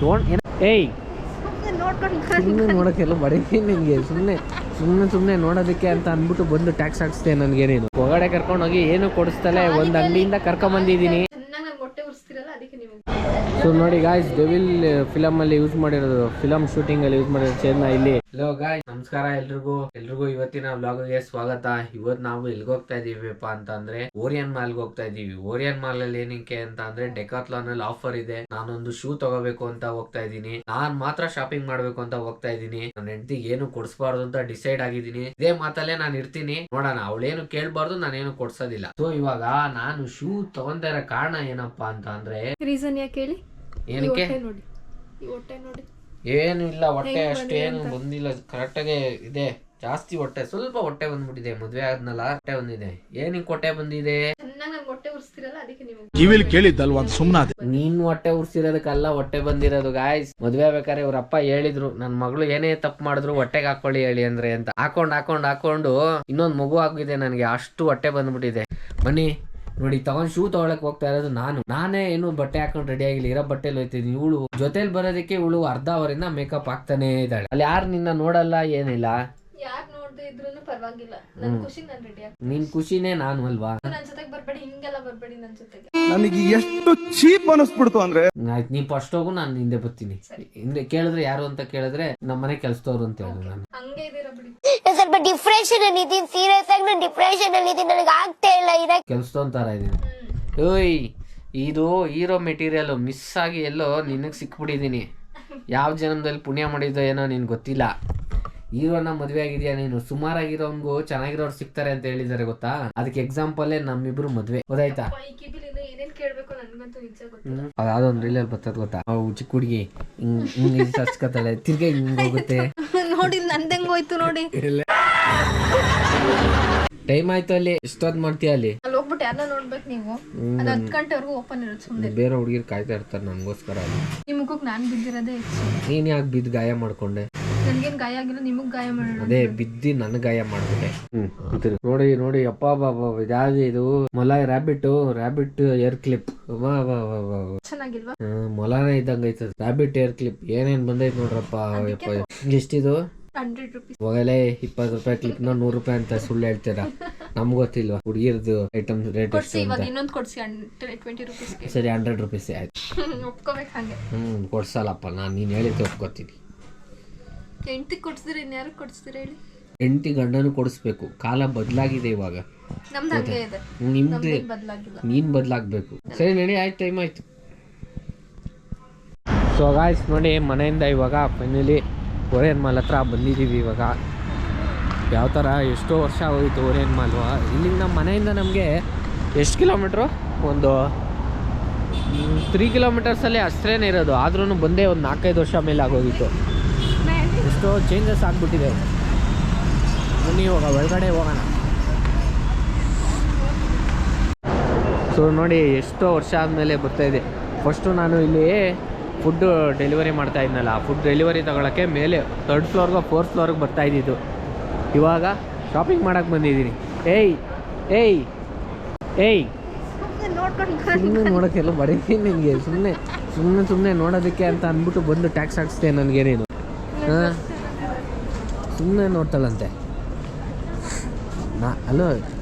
ಏಯ್ ಸುಮ್ಮನೆ ನೋಡೋಕ್ಕೆಲ್ಲ ಬಡೀನಿ ನಿನಗೆ ಸುಮ್ಮನೆ ನೋಡೋದಕ್ಕೆ ಅಂತ ಅಂದ್ಬಿಟ್ಟು ಬಂದು ಟ್ಯಾಕ್ಸ್ ಹಾಕ್ಸ್ತೆ ನನಗೆ. ನೀನು ಹೊರಗಡೆ ಕರ್ಕೊಂಡೋಗಿ ಏನು ಕೊಡಿಸ್ತಲೇ ಒಂದು ಅಂಗಡಿಯಿಂದ ಕರ್ಕೊಂಬಂದಿದ್ದೀನಿ. ಸೊ ನೋಡಿ ಗಾಯ್ಸ್, ಡೆವಿಲ್ ಫಿಲಮಲ್ಲಿ ಯೂಸ್ ಮಾಡಿರೋದು, ಫಿಲಮ್ ಶೂಟಿಂಗಲ್ಲಿ ಯೂಸ್ ಮಾಡಿರೋ ಚೇರ್ನ ಇಲ್ಲಿ. ಹಲೋ ಗಾಯ್ಸ್, ನಮಸ್ಕಾರ ಎಲ್ರಿಗೂ ಇವತ್ತಿನ ವ್ಲಾಗ್ಗೆ ಸ್ವಾಗತ. ಇವತ್ತು ನಾವು ಎಲ್ಲಿಗೆ ಹೋಗ್ತಾ ಇದೀವಿಪ್ಪ ಅಂತ ಅಂದ್ರೆ ಓರಿಯನ್ ಮಾಲ್ಗೆ ಹೋಗ್ತಾ ಇದೀವಿ. ಓರಿಯನ್ ಮಾಲ್ ಅಲ್ಲಿ ಏನಕ್ಕೆ ಅಂತ ಅಂದ್ರೆ ಡೆಕಾಥ್ಲಾನ್ ಅಲ್ಲಿ ಆಫರ್ ಇದೆ. ನಾನೊಂದು ಶೂ ತಗೋಬೇಕು ಅಂತ ಹೋಗ್ತಾ ಇದ್ದೀನಿ. ನಾನ್ ಮಾತ್ರ ಶಾಪಿಂಗ್ ಮಾಡ್ಬೇಕು ಅಂತ ಹೋಗ್ತಾ ಇದ್ದೀನಿ. ನನ್ನ ಹೆಂಡತಿಗೆ ಏನು ಕೊಡಿಸಬಾರ್ದು ಅಂತ ಡಿಸೈಡ್ ಆಗಿದ್ದೀನಿ. ಇದೇ ಮಾತಲ್ಲೇ ನಾನು ಇರ್ತೀನಿ, ನೋಡೋಣ. ಅವಳೇನು ಕೇಳಬಾರ್ದು, ನಾನೇನು ಕೊಡ್ಸೋದಿಲ್ಲ. ಸೊ ಇವಾಗ ನಾನು ಶೂ ತಗೊಂತಾ ಇರೋ ಕಾರಣ ಏನಪ್ಪಾ ಅಂತ ಅಂದ್ರೆ, ರೀಸನ್ ಯಾಕೆ ಹೇಳಿ? ಏನಕ್ಕೆ? ನೋಡಿ ಏನು ಇಲ್ಲ, ಹೊಟ್ಟೆ ಅಷ್ಟೇನು ಬಂದಿಲ್ಲ, ಕರೆಕ್ಟಾಗೆ ಇದೆ. ಜಾಸ್ತಿ ಹೊಟ್ಟೆ, ಸ್ವಲ್ಪ ಹೊಟ್ಟೆ ಬಂದ್ಬಿಟ್ಟಿದೆ. ಮದ್ವೆ ಆದ್ನಲ್ಲ, ಹೊಟ್ಟೆ ಬಂದಿದೆ. ಏನಕ್ಕೆ ಹೊಟ್ಟೆ ಬಂದಿದೆ? ಕಿವಿಲ್ ಕೇಳಿದ್ದಲ್ವಾ, ಸುಮ್ನಾದೆ. ನೀನ್ ಹೊಟ್ಟೆ ಉರ್ಸಿರೋದಕ್ಕಲ್ಲ ಹೊಟ್ಟೆ ಬಂದಿರೋದು ಗಾಯ್ಸ್. ಮದ್ವೆ ಆಗ್ಬೇಕಾದ್ರೆ ಇವ್ರ ಅಪ್ಪ ಹೇಳಿದ್ರು, ನನ್ ಮಗಳು ಏನೇ ತಪ್ಪು ಮಾಡಿದ್ರು ಹೊಟ್ಟೆಗೆ ಹಾಕೊಳ್ಳಿ ಹೇಳಿ ಅಂದ್ರೆ ಅಂತ. ಹಾಕೊಂಡು ಇನ್ನೊಂದ್ ಮಗು ಆಗಿದೆ ನನಗೆ. ಅಷ್ಟು ಹೊಟ್ಟೆ ಬಂದ್ಬಿಟ್ಟಿದೆ. ಬನ್ನಿ ನೋಡಿ, ಶೂ ತಗೊಳಕ್ ಹೋಗ್ತಾ ಇರೋದು ನಾನೇ ಏನು ಬಟ್ಟೆ ಹಾಕೊಂಡು ರೆಡಿ ಆಗಿಲ್ಲ, ಇರೋ ಬಟ್ಟೆಲಿ ಹೋಯ್ತಿದ್ದೀನಿ. ಇವಳು ಜೊತೆಲಿ ಬರೋದಕ್ಕೆ ಇವಳು ಅರ್ಧ ಅವರಿಂದ ಮೇಕಪ್ ಹಾಕ್ತಾನೆ ಇದ್ದಾಳೆ. ಅಲ್ಲಿ ಯಾರು ನಿನ್ನ ನೋಡಲ್ಲ, ಏನಿಲ್ಲ. ಯಾರು ನೋಡದೆ ಇದ್ರೂನು ಪರವಾಗಿಲ್ಲ, ನನ್ನ ಖುಷಿ ನಾನು ರೆಡಿ ಆಗ್ತೀನಿ. ನಿನ್ ಖುಷಿನೇ ನಾನು ಅಲ್ವಾ? ನನ್ನ ಜೊತೆಗೆ ಬರ್ಬೇಡಿ, ಹಿಂಗೆಲ್ಲ ಬರ್ಬೇಡಿ ನನ್ನ ಜೊತೆಗೆ. ನನಗೆ ಎಷ್ಟು ಚೀಪ್ ಅನಿಸ್ಬಿಡ್ತು ಅಂದ್ರೆ, ಆಯ್ತು ನೀನ್ ಫಸ್ಟ್ ಹೋಗು, ನಾನು ಹಿಂದೆ ಬರ್ತೀನಿ. ಹಿಂದೆ ಕೇಳಿದ್ರೆ ಯಾರು ಅಂತ ಕೇಳಿದ್ರೆ ನಮ್ಮನೆ ಕೆಲ್ಸದವ್ರು ಅಂತ ಹೇಳಿ. ನಾನು ಹಂಗೆ ಇದೀರ ಬಿಡಿ. ಸ್ವಲ್ಪ ಡಿಪ್ರೆಷನ್ ಅಲ್ಲಿ ಇದೀನಿ, ಸೀರಿಯಸ್ ಆಗಿ ನಾನು ಡಿಪ್ರೆಷನ್ ಅಲ್ಲಿ ಇದೀನಿ, ನನಗೆ ಆಗ್ತಾ ಇಲ್ಲ ಇರಕ್ಕೆ. ಕೆಲ್ಸದವನ್ ತರ ಇದೀನಿ. ಓಯ್, ಇದು ಹೀರೋ ಮೆಟೀರಿಯಲ್ ಮಿಸ್ ಆಗಿ ಎಲ್ಲೋ ನಿನಗ್ ಸಿಕ್ಬಿಟ್ಟಿದೀನಿ. ಯಾವ ಜನ್ಮದಲ್ಲಿ ಪುಣ್ಯ ಮಾಡಿದ್ದೋ ಏನೋ ನಿನ್ ಗೊತ್ತಿಲ್ಲ. ಹೀರೋನ ಮದ್ವೆ ಆಗಿದ್ಯಾ ನೀನು. ಸುಮಾರಾಗಿರೋನ್ಗೂ ಚೆನ್ನಾಗಿರೋರು ಸಿಗ್ತಾರೆ ಅಂತ ಹೇಳಿದಾರೆ ಗೊತ್ತಾ. ಅದಕ್ಕೆ ಎಕ್ಸಾಂಪಲ್ ನಮ್ಮಿಬ್ರು ಮದ್ವೆ, ಗೊತ್ತಾಯ್ತಾ? ಅದೊಂದು ರೀಲಲ್ಲಿ ಬರ್ತದ ಗೊತ್ತಾ, ಚಿಕ್ಕ ಹುಡುಗಿ ಹಿಂಗ್ ಹಚ್ಕತಾಳೆ, ತಿರ್ಗಾ ಹಿಂಗ್ ಹೋಗುತ್ತೆ ನೋಡಿ. ನಂದಂಗ್ ಹೋಯ್ತು ನೋಡಿ. ಟೈಮ್ ಆಯ್ತು. ಅಲ್ಲಿ ಎಷ್ಟೊತ್ ಮಾಡ್ತೀಯ? ಅಲ್ಲಿ ಹೋಗ್ಬಿಟ್ಟು ಯಾರನ್ನ ನೋಡ್ಬೇಕು ನೀವು. 10 ಗಂಟೆವರೆಗೂ ಓಪನ್ ಇರುತ್ತೆ. ಸುಮ್ಮನೆ ಬೇರೆ ಹುಡುಗಿರು ಕಾಯ್ತಾ ಇರ್ತಾರೆ ನನ್ಗೋಸ್ಕರ. ನಿಮಗೋಗಿ ನಾನ್ ಬಿದ್ದಿರೋದೇ ಹೆಚ್ಚು. ನೀನ್ ಯಾಕೆ ಬಿದ್ದು ಗಾಯ ಮಾಡ್ಕೊಂಡೆ? ನನ್ಗೇನ್ ಗಾಯ ಆಗಿಲ್ಲ, ನಿಮಗ್ ಗಾಯ ಮಾಡೋಣ. ಅದೇ ಬಿದ್ದಿ ನನ್ ಗಾಯ ಮಾಡ್ಬಿಟ್ಟೆ. ನೋಡಿ ಅಪ್ಪ ಬಾಬಾ, ಯಾವ್ದು ಇದು? ಮೊಲ, ರ್ಯಾಬಿಟ್ ಏರ್ ಕ್ಲಿಪ್. ಚೆನ್ನಾಗಿಲ್ವಾ? ಮೊಲನೇ ಇದ್ದಂಗ ಐತದ. ರ್ಯಾಬಿಟ್ ಏರ್ ಕ್ಲಿಪ್ ಏನೇನ್ ಬಂದೈತ್ ನೋಡ್ರಪ್ಪ. ಎಷ್ಟಿದು? 100 ರೂಪೀಸ್. ಹೋಗಲೇ 20 ರೂಪಾಯಿ ಕ್ಲಿಪ್ ನ 100 ರೂಪಾಯಿ ಅಂತ ಸುಳ್ಳು ಹೇಳ್ತೀರಾ. ನಮ್ಗೆ ಗೊತ್ತಿಲ್ವಾ ಹುಡುಗಿರದು ಐಟಮ್ ರೇಟ್ ಎಷ್ಟು ಅಂತ? ಇನ್ನೊಂದು ಕೊಡ್ಸಿ 20 ರೂಪೀಸ್. ಸರಿ 100 ರೂಪೀಸ್ ಆಯ್ತು. ಒಪ್ಕೋಬೇಕು ಹಂಗೆ. ಕೊಡ್ಸಲ್ಲಪ್ಪ, ನಾನು ನೀನ್ ಹೇಳಿದ್ದು ಒಪ್ಕೋತೀನಿ. ಹೆಂಡತಿ ಕೊಡ್ಸಿದ್ರೆ ಇನ್ಯಾರು ಕೊಡ್ಸ್ತೀರ ಹೇಳಿ? ಹೆಂಡತಿ ಗಂಡನು ಕೊಡಿಸ್ಬೇಕು. ಕಾಲ ಬದಲಾಗಿದೆ ಇವಾಗ. ನಮ್ದು ಹಂಗೆ ಇದೆ. ನಿಮ್ದು ಬದಲಾಗಿಲ್ಲ, ನೀನ್ ಬದಲಾಗಬೇಕು. ಸರಿ ನಡಿ, ಆಯ್ತು, ಟೈಮ್ ಆಯ್ತು. ಸೊ ಗಾಯ್ಸ್ ನೋಡಿ, ಮನೆಯಿಂದ ಇವಾಗ ಫೈನಲಿ ಓರಿಯನ್ ಮಾಲ್ ಹತ್ರ ಬಂದಿದ್ದೀವಿ. ಇವಾಗ ಯಾವ ಥರ ಎಷ್ಟೋ ವರ್ಷ ಹೋಯಿತು ಓರಿಯನ್ ಮಾಲು. ಇಲ್ಲಿಂದ ನಮ್ಮ ಮನೆಯಿಂದ ನಮಗೆ ಎಷ್ಟು ಕಿಲೋಮೀಟ್ರು? ಒಂದು 3 ಕಿಲೋಮೀಟರ್ಸಲ್ಲಿ ಅಷ್ಟೇನೇ ಇರೋದು. ಆದ್ರೂ ಬಂದೇ ಒಂದು 4-5 ವರ್ಷ ಮೇಲೆ ಆಗೋಗಿತ್ತು. ಎಷ್ಟೋ ಚೇಂಜಸ್ ಆಗಿಬಿಟ್ಟಿದೆ. ಬನ್ನಿ ಇವಾಗ ಒಳಗಡೆ ಹೋಗೋಣ. ಸೊ ನೋಡಿ, ಎಷ್ಟೋ ವರ್ಷ ಆದಮೇಲೆ ಬರ್ತಾಯಿದೆ. ಫಸ್ಟು ನಾನು ಇಲ್ಲಿ ಫುಡ್ ಡೆಲಿವರಿ ಮಾಡ್ತಾ ಇದ್ನಲ್ಲ, ಫುಡ್ ಡೆಲಿವರಿ ತಗೊಳ್ಳೋಕ್ಕೆ ಮೇಲೆ 3rd ಫ್ಲೋರ್ಗೋ 4th ಫ್ಲೋರ್ಗೆ ಬರ್ತಾ ಇದ್ದಿದ್ದು. ಇವಾಗ ಶಾಪಿಂಗ್ ಮಾಡೋಕ್ಕೆ ಬಂದಿದ್ದೀನಿ. ಏಯ್ ಸುಮ್ಮನೆ ನೋಡೋಕ್ಕೆಲ್ಲ ಬಡೀನಿ ನಿನಗೆ. ಸುಮ್ಮನೆ ನೋಡೋದಕ್ಕೆ ಅಂತ ಅಂದ್ಬಿಟ್ಟು ಬಂದು ಟ್ಯಾಕ್ಸ್ ಹಾಕ್ಸ್ತೆ ನನಗೆ. ನೀನು ಸುಮ್ಮನೆ ನೋಡ್ತಾಳಂತೆ. ಅಲ್ಲೋ,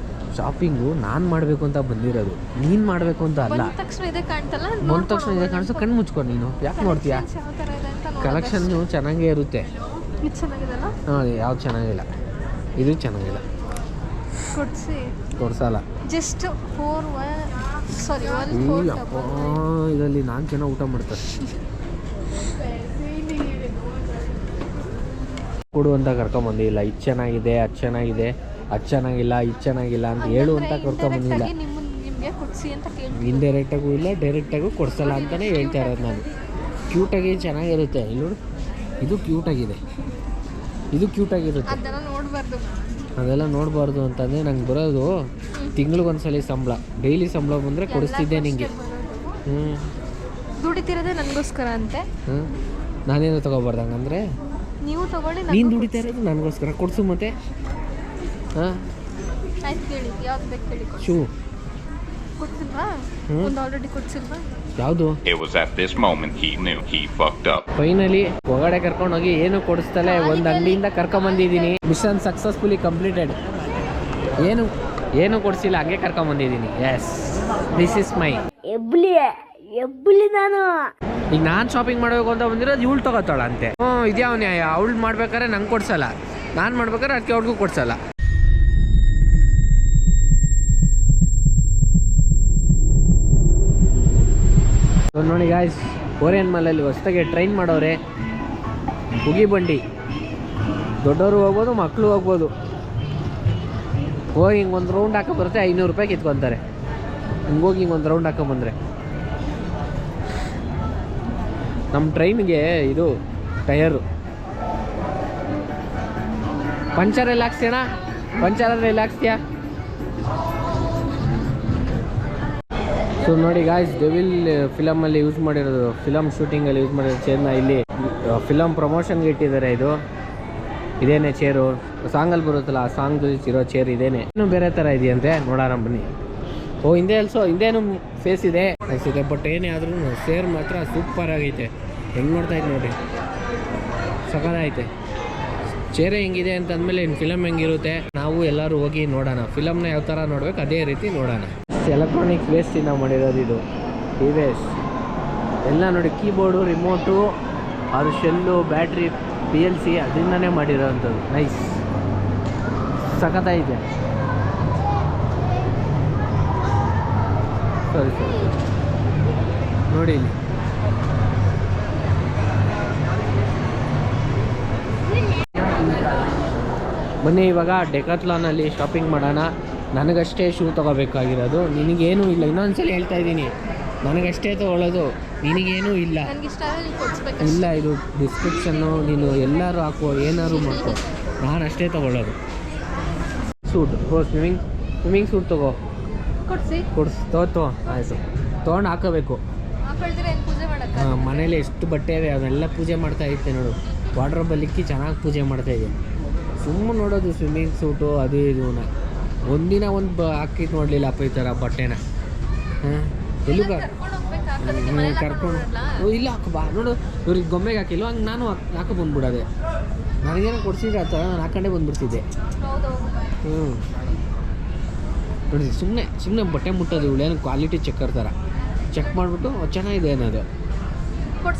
ಶಾಪಿಂಗು ನಾನು ಮಾಡಬೇಕು ಅಂತ ಬಂದಿರೋದು, ನೀನು ಮಾಡಬೇಕು ಅಂತ ಅಲ್ಲ. ಬಂದ ತಕ್ಷಣ ಇದೆ ಕಾಣಿಸೋ ಕಣ್ಣು ಮುಚ್ಕೊಂಡು ನೀನು ಯಾಕೆ ನೋಡ್ತೀಯಾ? ಕಲೆಕ್ಷನ್ನು ಚೆನ್ನಾಗೇ ಇರುತ್ತೆ. ಯಾವ್ದು ಚೆನ್ನಾಗಿಲ್ಲ, ಇದು ಚೆನ್ನಾಗಿಲ್ಲ. ಕೊಡ್ಸಲ್ಲ. ಜಸ್ಟ್ ಇದರಲ್ಲಿ 4 ಜನ ಊಟ ಮಾಡ್ತಾರೆ. ಕೊಡು ಅಂತ ಕರ್ಕೊಂಬಂದಿಲ್ಲ. ಇದು ಚೆನ್ನಾಗಿದೆ, ಅದು ಚೆನ್ನಾಗಿದೆ, ಅದು ಚೆನ್ನಾಗಿಲ್ಲ, ಇದು ಚೆನ್ನಾಗಿಲ್ಲ ಅಂತ ಹೇಳು ಅಂತ ಕರ್ಕೊಂಬಂದಿಲ್ಲ. ಇಂಡೈರೆಕ್ಟಾಗೂ ಇಲ್ಲ, ಡೈರೆಕ್ಟಾಗೂ ಕೊಡ್ಸಲ್ಲ ಅಂತಲೇ ಹೇಳ್ತಾ ಇರೋದು ನಾನು. ಕ್ಯೂಟಾಗಿ ಚೆನ್ನಾಗಿರುತ್ತೆ. ಇಲ್ಲಿ ಇದು ಕ್ಯೂಟಾಗಿದೆ, ಇದು ಕ್ಯೂಟಾಗಿರುತ್ತೆ. ಅದೆಲ್ಲ ನೋಡಬಾರ್ದು ಅಂತಂದರೆ ನಂಗೆ ಬರೋದು ತಿಂಗಳಿಗೊಂದ್ಸಲಿ ಸಂಬಳ. ಡೈಲಿ ಸಂಬಳ ಬಂದರೆ ಕೊಡಿಸ್ತಿದ್ದೆ ನಿಂಗೆ. ದುಡಿತಿರೋದೇ ನನಗೋಸ್ಕರ ಅಂತೆ. ನಾನೇನು ತೊಗೋಬಾರ್ದು ಹಂಗಂದರೆ? ನೀವು ತಗೊಳ್ಳಿ, ನೀನು ದುಡಿತಾ ಇರೋದು ನನಗೋಸ್ಕರ. ಕೊಡಿಸು ಮತ್ತೆ. ಆಯ್ತು, ಹೇಳಿ ಯಾವ್ದು ಬೇಕು ಹೇಳಿ. ಶೂ ಕೊಡ್ಸಿಲ್ವಾ? ಒಂದು ಆಲ್ರೆಡಿ ಕೊಡ್ಸಿಲ್ವಾ? ಯಾವುದು? It was at this moment he knew he fucked up. Finally ಹೊರಗಡೆ ಕರ್ಕೊಂಡು ಹೋಗಿ ಏನು ಕೊಡಿಸ್ತಲೇ ಒಂದು ಅಂಗಡಿಯಿಂದ ಕರ್ಕೊಂಬಂದಿದ್ದೀನಿ. Mission successfully completed. ಏನು ಕೊಡಿಸಿಲ್ಲ, ಹಂಗೆ ಕರ್ಕೊಂಬಂದಿದ್ದೀನಿ. ಎಸ್, ದಿಸ್ ಇಸ್ ಮೈ ಎಬ್ಬಲಿ ನಾನು ಈಗ ನಾನು ಶಾಪಿಂಗ್ ಮಾಡಬೇಕು ಅಂತ ಬಂದಿರೋದು ಇವಳು ತಗೋತಾಳ ಅಂತೆ. ಇದ್ಯಾವ ನ್ಯಾಯ? ಅವಳು ಮಾಡ್ಬೇಕಾದ್ರೆ ನಂಗೆ ಕೊಡ್ಸಲ್ಲ, ನಾನು ಮಾಡ್ಬೇಕಾದ್ರೆ ಅದಕ್ಕೆ ಅವ್ಳಿಗೂ ಕೊಡ್ಸಲ್ಲ. ನೋಡಿ ಗಾಯ್ಸ್, ಓರಿಯನ್ ಮಾಲಲ್ಲಿ ಹೊಸದಾಗಿ ಟ್ರೈನ್ ಮಾಡೋರೆ. ಹುಗಿ ಬಂಡಿ, ದೊಡ್ಡವರು ಹೋಗ್ಬೋದು, ಮಕ್ಕಳು ಹೋಗ್ಬೋದು. ಹೋಗಿ ಹಿಂಗೆ ಒಂದು ರೌಂಡ್ ಹಾಕೋ ಬರುತ್ತೆ, 500 ರೂಪಾಯಿ ಕಿತ್ಕೊತಾರೆ. ಹಿಂಗೋಗಿ ಹಿಂಗೆ ಒಂದು ರೌಂಡ್ ಹಾಕೊಂಬಂದ್ರೆ ನಮ್ಮ ಟ್ರೈನ್ಗೆ ಇದು ಟಯರು ಪಂಚರ್ ಎಲ್ಲ ಹಾಕ್ಸ್ತೀಯಣ? ಪಂಚರ್ ಆದರೆ ಎಲ್ಲ ಹಾಕ್ಸ್ತೀಯಾ? ಸೊ ನೋಡಿ ಗಾಯ್ಸ್, ಡೆವಿಲ್ ಫಿಲಮಲ್ಲಿ ಯೂಸ್ ಮಾಡಿರೋದು, ಫಿಲಮ್ ಶೂಟಿಂಗಲ್ಲಿ ಯೂಸ್ ಮಾಡಿರೋ ಚೇರ್ನ ಇಲ್ಲಿ ಫಿಲಮ್ ಪ್ರಮೋಷನ್ಗೆ ಇಟ್ಟಿದ್ದಾರೆ. ಇದೇನೇ ಚೇರು, ಸಾಂಗಲ್ಲಿ ಬರುತ್ತಲ್ಲ, ಆ ಸಾಂಗ್ ಇರೋ ಚೇರ್ ಇದೇನೆ. ಇನ್ನೂ ಬೇರೆ ಥರ ಇದೆಯಂತೆ, ನೋಡೋಣ ಬನ್ನಿ. ಹಿಂದೇನು ಫೇಸ್ ಇದೆ ಬಟ್ ಏನೇ ಆದ್ರೂ ಚೇರ್ ಮಾತ್ರ ಸೂಪರ್ ಆಗೈತೆ. ಹೆಂಗೆ ನೋಡ್ತಾ ಇತ್ತು ನೋಡಿ, ಸಖತ್ತಾಗೈತೆ. ಚೇರೇ ಹೆಂಗಿದೆ ಅಂತಂದಮೇಲೆ ಇನ್ನು ಫಿಲಮ್ ಹೆಂಗಿರುತ್ತೆ ನಾವು ಎಲ್ಲರೂ ಹೋಗಿ ನೋಡೋಣ. ಫಿಲಮ್ನ ಯಾವ ಥರ ನೋಡ್ಬೇಕು ಅದೇ ರೀತಿ ನೋಡೋಣ. ಎಲೆಕ್ಟ್ರಾನಿಕ್ಸ್ ವೇಸ್ಟಿಂದ ಮಾಡಿರೋದು ಇದು ವೇಸ್ಟ್ ಎಲ್ಲ ನೋಡಿ. ಕೀಬೋರ್ಡು, ರಿಮೋಟು, ಅದು ಶೆಲ್ಲು, ಬ್ಯಾಟ್ರಿ, PLC ಅದರಿಂದನೇ ಮಾಡಿರೋವಂಥದ್ದು. ನೈಸ್, ಸಖತ್ತಾಗಿದೆ. ಸರಿ ನೋಡಿ ಇಲ್ಲಿ ಬನ್ನಿ, ಇವಾಗ ಡೆಕಾಥ್ಲಾನಲ್ಲಿ ಶಾಪಿಂಗ್ ಮಾಡೋಣ. ನನಗಷ್ಟೇ ಶೂ ತೊಗೋಬೇಕಾಗಿರೋದು, ನಿನಗೇನೂ ಇಲ್ಲ. ಇನ್ನೊಂದ್ಸಲ ಹೇಳ್ತಾ ಇದ್ದೀನಿ, ನನಗಷ್ಟೇ ತೊಗೊಳ್ಳೋದು, ನಿನಗೇನೂ ಇಲ್ಲ. ಇಲ್ಲ, ಇದು ಡಿಸ್ಕ್ರಿಪ್ಷನ್ನು ನೀನು ಎಲ್ಲರೂ ಹಾಕೋ, ಏನಾದ್ರು ಮಾಡ್ಕೋ, ನಾನು ಅಷ್ಟೇ ತೊಗೊಳ್ಳೋದು. ಸೂಟ್ ಸ್ವಿಮ್ಮಿಂಗ್ ಸೂಟ್ ತೊಗೋ, ತಗೋ ಆಯಿತು. ತೊಗೊಂಡು ಹಾಕೋಬೇಕು. ಮನೇಲಿ ಎಷ್ಟು ಬಟ್ಟೆ ಇದೆ ಅವೆಲ್ಲ ಪೂಜೆ ಮಾಡ್ತಾ ಇದ್ದೆ ನೋಡು. ವಾರ್ಡ್ರೋಬಲ್ಲಿ ಇಕ್ಕಿ ಚೆನ್ನಾಗಿ ಪೂಜೆ ಮಾಡ್ತಾ ಇದೆ. ಸುಮ್ಮನೆ ನೋಡೋದು ಸ್ವಿಮ್ಮಿಂಗ್ ಸೂಟು ಅದು ಇದು. ಒಂದಿನ ಹಾಕಿದ್ದು ನೋಡಲಿಲ್ಲಪ್ಪ ಈ ಥರ ಬಟ್ಟೆನ. ಎಲ್ಲೂ ಕರ್ಕೊಂಡು ಇಲ್ಲ ಹಾಕೋ ಬಾ ನೋಡು. ಇವ್ರಿಗೆ ಗೊಂಬೆಗೆ ಹಾಕಿಲ್ಲ, ಹಂಗೆ ನಾನು ಹಾಕೋ ಬಂದ್ಬಿಡೋದೆ. ನನಗೇನೋ ಕೊಡ್ಸಿದ್ರೆ ಆ ಥರ ನಾನು ಹಾಕೊಂಡೇ ಬಂದ್ಬಿಡ್ತಿದ್ದೆ. ನೋಡಿ, ಸುಮ್ಮನೆ ಬಟ್ಟೆ ಮುಟ್ಟೋದು. ಇವಳೇನು ಕ್ವಾಲಿಟಿ ಚೆಕ್ಕರ್ ಥರ ಚೆಕ್ ಮಾಡಿಬಿಟ್ಟು ಚೆನ್ನಾಗಿದೆ ಅನ್ನೋದು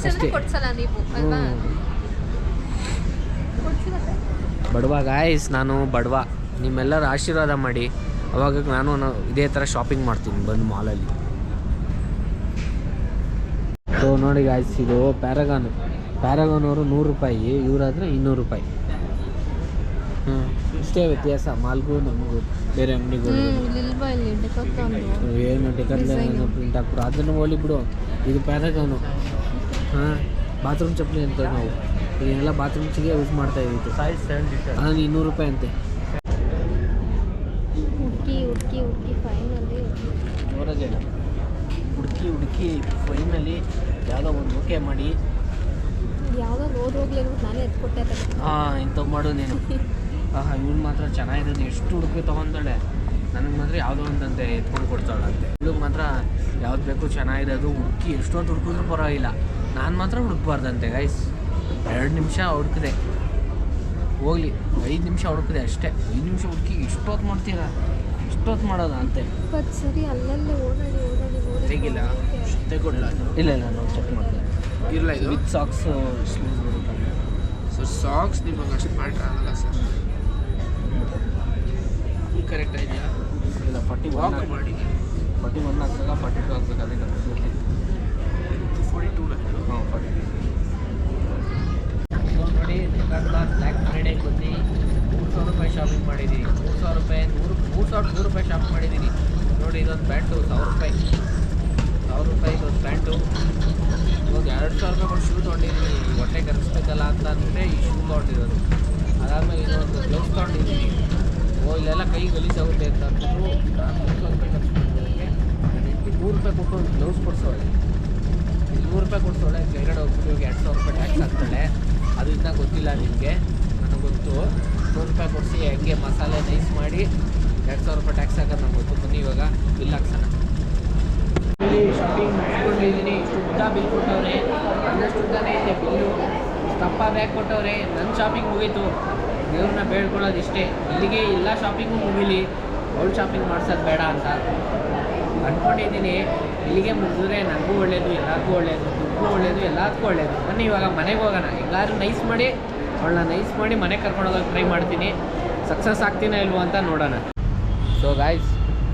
ಅಷ್ಟೇ. ಬಡವ ಗಾಯ್ಸ್, ನಾನು ಬಡವ. ನಿಮ್ಮೆಲ್ಲರ ಆಶೀರ್ವಾದ ಮಾಡಿ, ಅವಾಗ ನಾನು ಇದೇ ಥರ ಶಾಪಿಂಗ್ ಮಾಡ್ತೀನಿ ಬಂದು ಮಾಲಲ್ಲಿ. ಸೊ ನೋಡಿ ಗಾಯ್ಸ್, ಇದು ಪ್ಯಾರಗಾನ್ ಅವರು 100 ರೂಪಾಯಿ, ಇವರಾದರೆ 200 ರೂಪಾಯಿ. ಇಷ್ಟೇ ವ್ಯತ್ಯಾಸ ಮಾಲ್ಗೂ ನಮಗೂ ಬೇರೆ ಅಂಗಡಿಗಳು. ಏನು ಡೆಕಾಥ್ಲಾನ್ ಪ್ರಿಂಟ್ ಹಾಕ್ಬಿಡು, ಅದನ್ನು ಹೋಲಿ ಬಿಡು. ಇದು ಪ್ಯಾರಗಾನು. ಬಾತ್ರೂಮ್ ಚಪ್ಪಲಿ ಅಂತ ನಾವು ಇದನ್ನೆಲ್ಲ ಬಾತ್ರೂಮ್ಸಿಗೆ ಯೂಸ್ ಮಾಡ್ತಾ ಇದ್ದಿತ್ತು. ಅದು 200 ರೂಪಾಯಿ ಅಂತೆ. ಹುಡುಕಿ ಫೈನಲಿ ಯಾವುದೋ ಒಂದು ಓಕೆ ಮಾಡಿ, ಇಂಥವು ಮಾಡು ನೀನು. ಇವ್ಳು ಮಾತ್ರ ಚೆನ್ನಾಗಿರೋದು, ಎಷ್ಟು ಹುಡುಕಿ ತೊಗೊಂತಾಳೆ. ನನಗೆ ಮಾತ್ರ ಯಾವುದೋ ಒಂದಂತೆ ಎತ್ಕೊಂಡು ಕೊಡ್ತಾಳಂತೆ. ಇವ್ಳಿಗೆ ಮಾತ್ರ ಯಾವ್ದು ಬೇಕು ಚೆನ್ನಾಗಿರೋದು ಹುಡುಕಿ ಎಷ್ಟೊತ್ತು ಹುಡುಕಿದ್ರು ಪರವಾಗಿಲ್ಲ. ನಾನು ಮಾತ್ರ ಹುಡುಕ್ಬಾರ್ದಂತೆ ಗೈಸ್. 2 ನಿಮಿಷ ಹುಡುಕಿದೆ, ಹೋಗ್ಲಿ 5 ನಿಮಿಷ ಹುಡುಕಿದೆ ಅಷ್ಟೇ. 5 ನಿಮಿಷ ಹುಡುಕಿ ಇಷ್ಟೊತ್ತು ಮಾಡ್ತೀರಾ? ಇಷ್ಟೊತ್ತು ಮಾಡೋದ ಅಂತೆ. ಸರಿ, ಅಲ್ಲಲ್ಲೇ ಓಡಾಡಿ ತೆಗಿಲ್ಲ, ತೆಗೊಳ್ಳ. ಇಲ್ಲ ನಾನು ಚೆಕ್ ಮಾಡ್ತೀನಿ. ಇಲ್ಲ, ಇದು ವಿತ್ ಸಾಕ್ಸ್ ಸ್ಲೀವ್ಸ್ ಬರುತ್ತೆ. ಸೊ ಸಾಕ್ಸ್ ನಿಮಗೆ ಅಷ್ಟು ಮ್ಯಾಟ್ರ್ ಆಗಲ್ಲ ಸರ್. ಕರೆಕ್ಟ್ ಇದೆಯಾ? ಇಲ್ಲ, 41 ಮಾಡಿ. 41 ಹಾಕ್ಬೇಕಾ 42 ಹಾಕ್ಬೇಕು? ಅದೇ 42. ಹಾಂ, 42. ನೋಡಿ, ಡೆಕಾಥ್ಲಾನ್ ಬ್ಲ್ಯಾಕ್ ಫ್ರೈಡೇಗೆ ಬಂದು 3,000 ರೂಪಾಯಿ ಶಾಪಿಂಗ್ ಮಾಡಿದ್ದೀನಿ. 3,000 ರೂಪಾಯಿ 3,100 ರೂಪಾಯಿ ಶಾಪಿಂಗ್ ಮಾಡಿದ್ದೀನಿ. ನೋಡಿ, ಇದೊಂದು ಪ್ಯಾಂಟು 1,000 ರೂಪಾಯಿ. 1,000 ರೂಪಾಯಿ ಇದೊಂದು ಪ್ಯಾಂಟು. ಇವಾಗ 2,000 ರೂಪಾಯಿ ಕೊಟ್ಟು ಶೂ ತೊಗೊಂಡಿದ್ದೀನಿ. ಹೊಟ್ಟೆ ಕರೆಸ್ಬೇಕಲ್ಲ ಅಂತ ಅಂದರೆ ಈ ಶೂ ತೊಗೊಂಡಿರೋದು. ಅದಾದಮೇಲೆ ಇನ್ನೊಂದು ಗ್ಲೌಸ್ ತೊಗೊಂಡಿದ್ದೀನಿ. ಇಲ್ಲೆಲ್ಲ ಕೈ ಗಲೀಜಾಗುತ್ತೆ ಅಂತ ಅಂದ್ಬಿಟ್ಟು ನಾನು 3,000 ರೂಪಾಯಿ ಖರ್ಚು ಮಾಡಿದ್ದಕ್ಕೆ ನನ್ನ ಹೆಂಡತಿ 100 ರೂಪಾಯಿ ಕೊಟ್ಟು ಒಂದು ಗ್ಲೌಸ್ ಕೊಡಿಸೋಳೆ. 100 ರೂಪಾಯಿ ಕೊಡಿಸೋಳೆ, ಕೆಳಗಡೆ ಹೋಗ್ಬಿಟ್ಟು ಇವಾಗ 2,000 ರೂಪಾಯಿ ಟ್ಯಾಕ್ಸ್ ಹಾಕ್ತಾಳೆ. ಅದು ಇನ್ನೂ ಗೊತ್ತಿಲ್ಲ ನಿಮಗೆ, ನನಗೆ ಗೊತ್ತು. 100 ರೂಪಾಯಿ ಕೊಡಿಸಿ ಹೆಂಗೆ ಮಸಾಲೆ ನೈಸ್ ಮಾಡಿ 2,000 ರೂಪಾಯಿ ಟ್ಯಾಕ್ಸ್ ಹಾಕೋದು ನಂಗೆ ಗೊತ್ತು. ಬನ್ನಿ ಇವಾಗ ಬಿಲ್ ಹಾಕ್ಸೋಣ. ಇಲ್ಲಿ ಶಾಪಿಂಗ್ ಮಾಡ್ಕೊಂಡಿದ್ದೀನಿ. ಇಷ್ಟು ಉದ್ದ ಬಿಲ್ ಕೊಟ್ಟವ್ರೆ, ಅನ್ನಷ್ಟು ಉದ್ದನೇ ಇದೆ ಬಿಲ್ಲು. ತಪ್ಪ ಬ್ಯಾಗ್ ಕೊಟ್ಟವ್ರೆ. ನನ್ನ ಶಾಪಿಂಗ್ ಮುಗೀತು. ದೇವ್ರನ್ನ ಬೇಡ್ಕೊಳ್ಳೋದು ಇಷ್ಟೇ, ಇಲ್ಲಿಗೆ ಎಲ್ಲ ಶಾಪಿಂಗು ಮುಗೀಲಿ, ಅವ್ಳು ಶಾಪಿಂಗ್ ಮಾಡ್ಸೋದು ಬೇಡ ಅಂತ ಅಂದ್ಕೊಂಡಿದ್ದೀನಿ. ಇಲ್ಲಿಗೆ ಮುಗಿದ್ರೆ ನನಗೂ ಒಳ್ಳೆಯದು, ಎಲ್ಲರಿಗೂ ಒಳ್ಳೆಯದು, ದುಡ್ಡು ಒಳ್ಳೆಯದು, ಎಲ್ಲದಕ್ಕೂ ಒಳ್ಳೆಯದು. ಬನ್ನಿ ಇವಾಗ ಮನೆಗೆ ಹೋಗೋಣ. ಎಲ್ಲರೂ ನೈಸ್ ಮಾಡಿ ಅವಳನ್ನ ನೈಸ್ ಮಾಡಿ ಮನೆಗೆ ಕರ್ಕೊಂಡು ಹೋಗೋಕೆ ಟ್ರೈ ಮಾಡ್ತೀನಿ. ಸಕ್ಸಸ್ ಆಗ್ತೀನೋ ಇಲ್ವೋ ಅಂತ ನೋಡೋಣ. ಸೊ ಗಾಯ್ಸ್,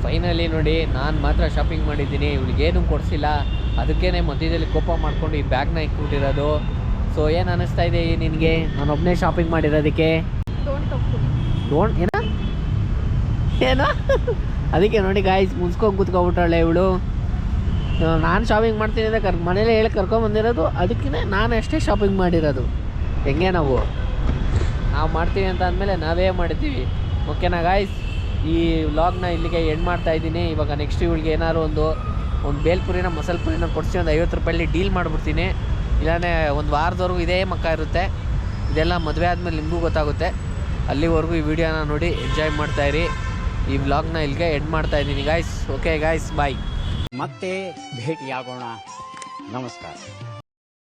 ಫೈನಲಿ ನೋಡಿ, ನಾನು ಮಾತ್ರ ಶಾಪಿಂಗ್ ಮಾಡಿದ್ದೀನಿ, ಇವಳಿಗೇನು ಕೊಡಿಸಿಲ್ಲ. ಅದಕ್ಕೇ ಮಧ್ಯದಲ್ಲಿ ಕೋಪ ಮಾಡಿಕೊಂಡು ಈ ಬ್ಯಾಗ್ನ ಇಟ್ಬಿಟ್ಟಿರೋದು. ಸೊ ಏನು ಅನ್ನಿಸ್ತಾ ಇದೆ ನಿನಗೆ ನಾನೊಬ್ಬನೇ ಶಾಪಿಂಗ್ ಮಾಡಿರೋದಕ್ಕೆ? ಡೋಂಟ್ ಏನೋ ಅದಕ್ಕೆ ನೋಡಿ ಗಾಯ್ಸ್, ಮುನ್ಸ್ಕೊಂಡು ಕೂತ್ಕೊಬಿಟ್ಟಾಳೆ ಇವಳು. ನಾನು ಶಾಪಿಂಗ್ ಮಾಡ್ತೀನಿ ಅಂತ ಮನೇಲಿ ಹೇಳಿ ಕರ್ಕೊಂಬಂದಿರೋದು, ಅದಕ್ಕೇ ನಾನು ಅಷ್ಟೇ ಶಾಪಿಂಗ್ ಮಾಡಿರೋದು. ಹೆಂಗೆ ನಾವು ಮಾಡ್ತೀವಿ ಅಂತ ಅಂದಮೇಲೆ ನಾವೇ ಮಾಡಿದ್ದೀವಿ. ಓಕೆನಾ ಗಾಯ್ಸ್, ಈ ವ್ಲಾಗ್ನ ಇಲ್ಲಿಗೆ ಎಂಡ್ ಮಾಡ್ತಾಯಿದ್ದೀನಿ. ಇವಾಗ ನೆಕ್ಸ್ಟ್ ಇವಳಿಗೆ ಏನಾದ್ರು ಒಂದು ಬೇಲ್ಪುರಿನ ಮಸಾಲೆ ಪುರಿನ ಕೊಡಿಸಿ ಒಂದು 50 ರೂಪಾಯಲ್ಲಿ ಡೀಲ್ ಮಾಡಿಬಿಡ್ತೀನಿ. ಇಲ್ಲಾಂದರೆ ಒಂದು ವಾರದವರೆಗೂ ಇದೇ ಮಕ್ಕ ಇರುತ್ತೆ. ಇದೆಲ್ಲ ಮದುವೆ ಆದಮೇಲೆ ನಿಮಗೂ ಗೊತ್ತಾಗುತ್ತೆ. ಅಲ್ಲಿವರೆಗೂ ಈ ವಿಡಿಯೋನ ನೋಡಿ ಎಂಜಾಯ್ ಮಾಡ್ತಾಯಿರಿ. ಈ ವ್ಲಾಗ್ನ ಇಲ್ಲಿಗೆ ಎಂಡ್ ಮಾಡ್ತಾಯಿದ್ದೀನಿ ಗಾಯ್ಸ್. ಓಕೆ ಗಾಯ್ಸ್, ಬಾಯ್. ಮತ್ತೆ ಭೇಟಿಯಾಗೋಣ. ನಮಸ್ಕಾರ.